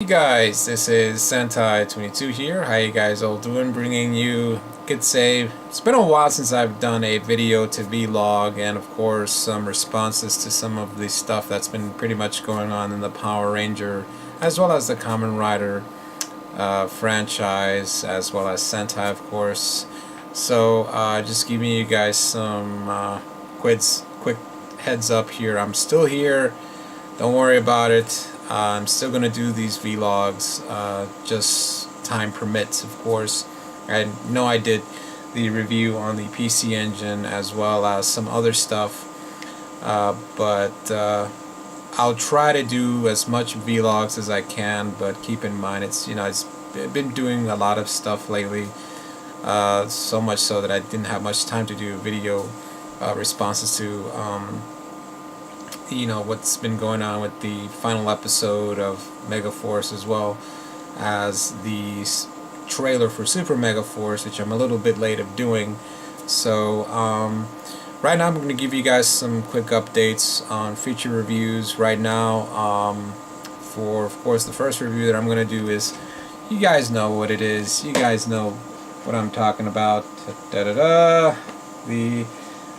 Hey guys, this is Sentai22 here. How you guys all doing? Bringing you, could say, it's been a while since I've done a video to vlog, and of course some responses to some of the stuff that's been pretty much going on in the Power Ranger, as well as the Kamen Rider franchise, as well as Sentai, of course. So just giving you guys some quick heads up here. I'm still here. Don't worry about it. I'm still gonna do these vlogs, just time permits, of course. I know I did the review on the PC Engine as well as some other stuff, but I'll try to do as much vlogs as I can. But keep in mind, I've been doing a lot of stuff lately, so much so that I didn't have much time to do video responses to what's been going on with the final episode of Mega Force, as well as the trailer for Super Mega Force, which I'm a little bit late of doing. So right now I'm going to give you guys some quick updates on feature reviews. Right now, for of course the first review that I'm going to do is, you guys know what it is, you guys know what I'm talking about. The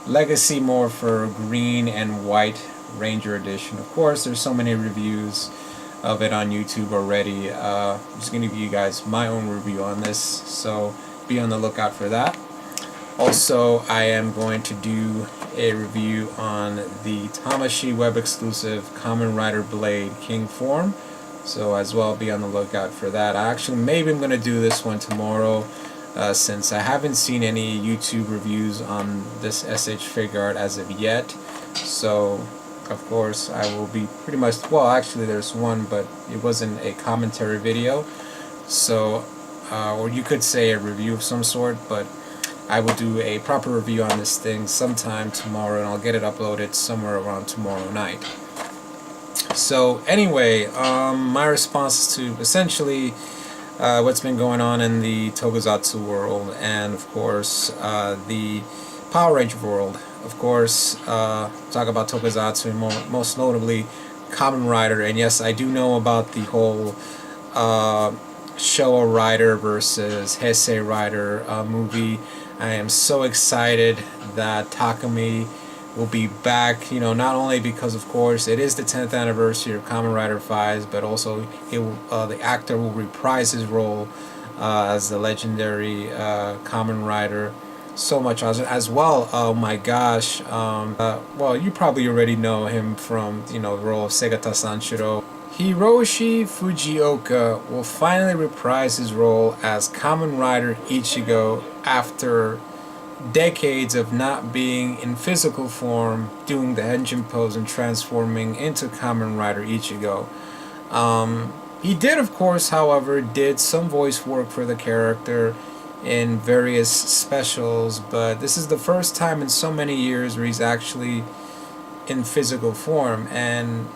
Legacy Morpher Green and White Ranger Edition. Of course, there's so many reviews of it on YouTube already. I'm just going to give you guys my own review on this, so be on the lookout for that. Also, I am going to do a review on the Tamashii web exclusive Kamen Rider Blade King form, so as well be on the lookout for that. Maybe I'm going to do this one tomorrow, since I haven't seen any YouTube reviews on this SH figure art as of yet. So of course I will be pretty much, well, actually there's one, but it wasn't a commentary video, so or you could say a review of some sort, but I will do a proper review on this thing sometime tomorrow, and I'll get it uploaded somewhere around tomorrow night. So anyway, my response to essentially what's been going on in the Tokusatsu world, and of course the Power Ranger world. Of course, talk about Tokusatsu, and most notably Kamen Rider. And yes, I do know about the whole Showa Rider versus Heisei Rider movie. I am so excited that Takumi will be back, not only because of course it is the 10th anniversary of Kamen Rider 5, but also the actor will reprise his role as the legendary Kamen Rider so much as well. Oh my gosh, well, you probably already know him from the role of Segata Sanshiro. Hiroshi Fujioka will finally reprise his role as Kamen Rider Ichigo after decades of not being in physical form, doing the Henshin pose and transforming into Kamen Rider Ichigo. He did, of course, however, did some voice work for the character in various specials, but this is the first time in so many years where he's actually in physical form. And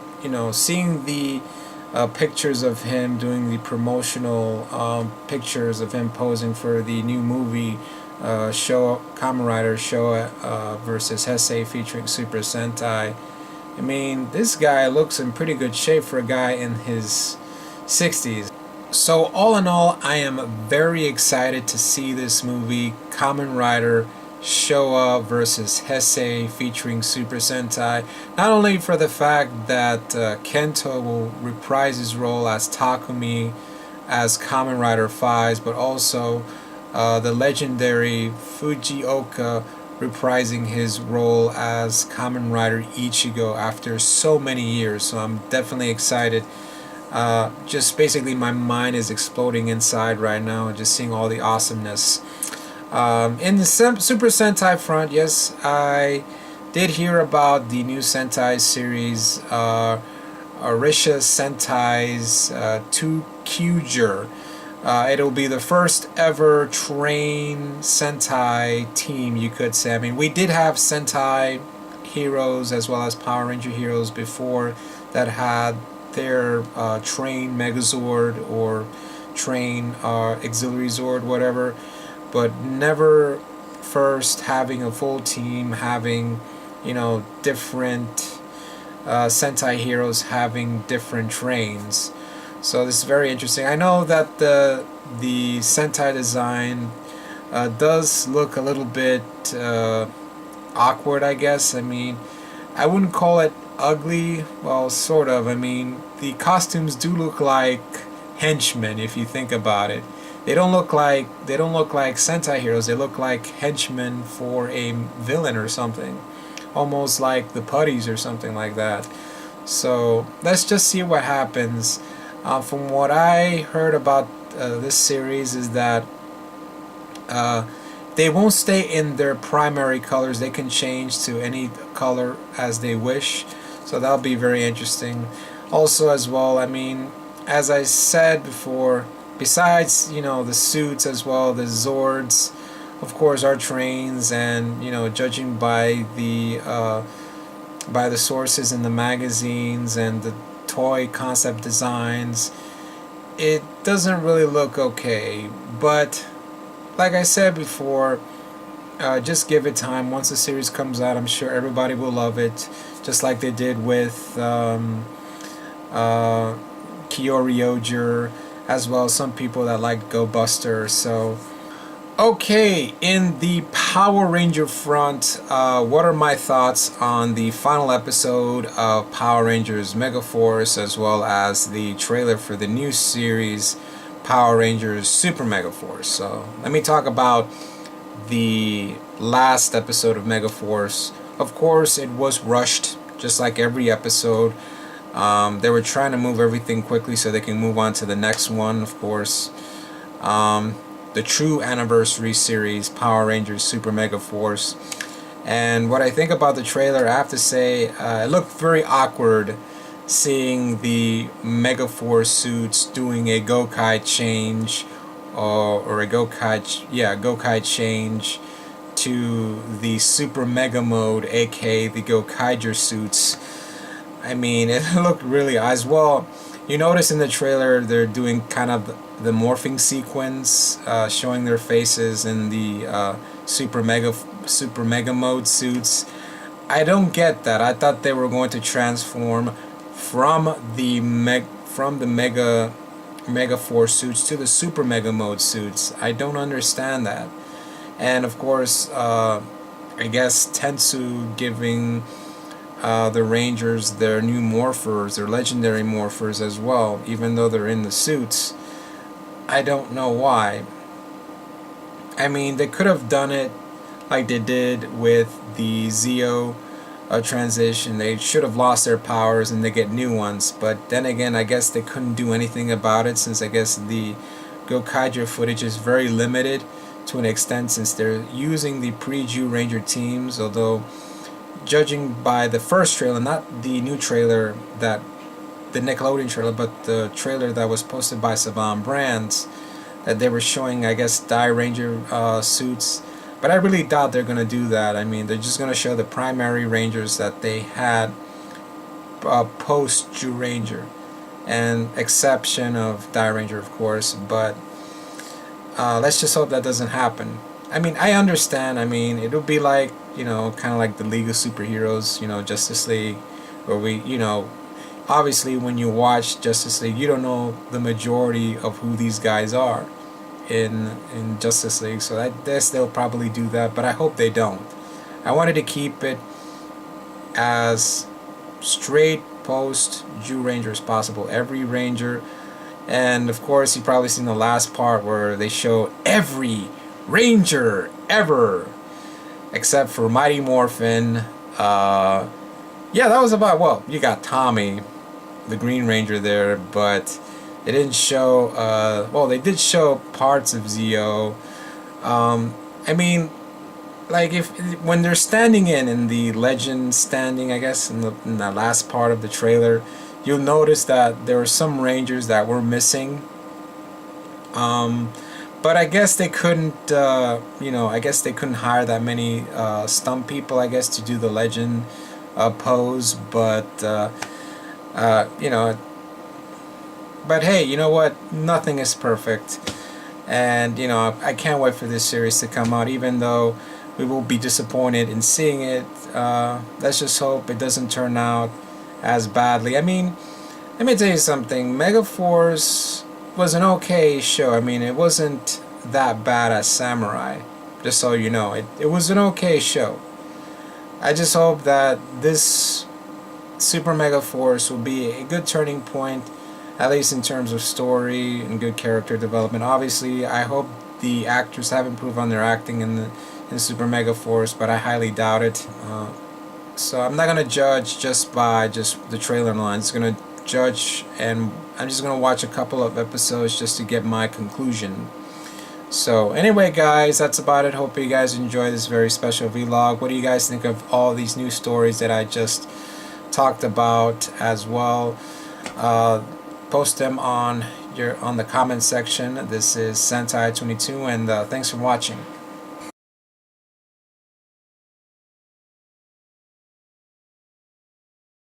seeing the pictures of him doing the promotional pictures of him posing for the new movie Kamen Rider Showa versus Heisei featuring Super Sentai, I mean, this guy looks in pretty good shape for a guy in his 60s. So all in all, I am very excited to see this movie, Kamen Rider Showa versus Heisei featuring Super Sentai. Not only for the fact that Kento will reprise his role as Takumi as Kamen Rider 5, but also the legendary Fujioka reprising his role as Kamen Rider Ichigo after so many years. So I'm definitely excited. Just basically my mind is exploding inside right now, just seeing all the awesomeness. In the Super Sentai front, yes, I did hear about the new Sentai series, Arisha Sentai's Toku. It'll be the first ever train Sentai team, you could say. I mean, we did have Sentai heroes as well as Power Ranger heroes before that had their train Megazord or train auxiliary Zord, whatever, but never first having a full team, having different Sentai heroes having different trains. So this is very interesting. I know that the Sentai design does look a little bit awkward, I guess. I mean, I wouldn't call it ugly. Well, sort of. I mean, the costumes do look like henchmen if you think about it. They don't look like Sentai heroes. They look like henchmen for a villain or something, almost like the putties or something like that. So let's just see what happens. From what I heard about this series is that uh, they won't stay in their primary colors. They can change to any color as they wish. So that'll be very interesting. Also, as well, I mean, as I said before, besides the suits as well, the Zords, of course, our trains, and judging by the sources in the magazines and the toy concept designs, it doesn't really look okay. But like I said before, just give it time. Once the series comes out, I'm sure everybody will love it, just like they did with Kyoryoger, as well as some people that like Go Buster. So okay, in the Power Ranger front, what are my thoughts on the final episode of Power Rangers Megaforce, as well as the trailer for the new series Power Rangers Super Megaforce? So let me talk about the last episode of Megaforce. Of course, it was rushed, just like every episode. They were trying to move everything quickly so they can move on to the next one, of course. The true anniversary series, Power Rangers Super Mega Force. And what I think about the trailer, I have to say, it looked very awkward seeing the Mega Force suits doing a Gokai change, or a Gokai change to the Super Mega Mode, aka the Gokaiger suits. I mean, it looked really as well. You notice in the trailer they're doing kind of the morphing sequence, showing their faces in the super mega mode suits. I don't get that. I thought they were going to transform from the mega force suits to the super mega mode suits. I don't understand that. And of course, I guess Tensu giving the Rangers their new morphers, their legendary morphers as well, even though they're in the suits. I don't know why. I mean, they could have done it like they did with the Zeo transition. They should have lost their powers and they get new ones. But then again, I guess they couldn't do anything about it, since I guess the Gokaiger footage is very limited to an extent, since they're using the pre-Jew Ranger teams. Although, judging by the first trailer, not the new trailer, that the Nickelodeon trailer, but the trailer that was posted by Saban Brands, that they were showing, I guess, Die Ranger suits. But I really doubt they're going to do that. I mean, they're just going to show the primary Rangers that they had post Jew Ranger, and exception of Die Ranger, of course. But let's just hope that doesn't happen. I mean, I understand. I mean, it'll be like, kind of like the League of Superheroes, Justice League, where obviously when you watch Justice League, you don't know the majority of who these guys are in Justice League. So I guess they'll probably do that, but I hope they don't. I wanted to keep it as straight post Jew Ranger as possible. Every Ranger, and of course you've probably seen the last part where they show every Ranger ever, except for Mighty Morphin. Yeah, that was about, well, you got Tommy, the Green Ranger there, but they didn't show, well, they did show parts of Zeo. I mean, like, when they're standing in the legend standing, I guess, in the last part of the trailer, you'll notice that there were some Rangers that were missing. But I guess they couldn't, I guess they couldn't hire that many stunt people, I guess, to do the legend pose. But, but hey, you know what? Nothing is perfect. And, I can't wait for this series to come out, even though we will be disappointed in seeing it. Let's just hope it doesn't turn out as badly. I mean, let me tell you something. Megaforce was an okay show. I mean, it wasn't that bad as Samurai. Just so you know, it was an okay show. I just hope that this Super Mega Force will be a good turning point, at least in terms of story and good character development. Obviously, I hope the actors have improved on their acting in Super Mega Force, but I highly doubt it. So I'm not gonna judge just by just the trailer lines. I'm gonna judge, and I'm just gonna watch a couple of episodes just to get my conclusion. So anyway, guys, that's about it. Hope you guys enjoy this very special vlog. What do you guys think of all these new stories that I just talked about as well? Post them on the comment section. This is Sentai 22, and thanks for watching.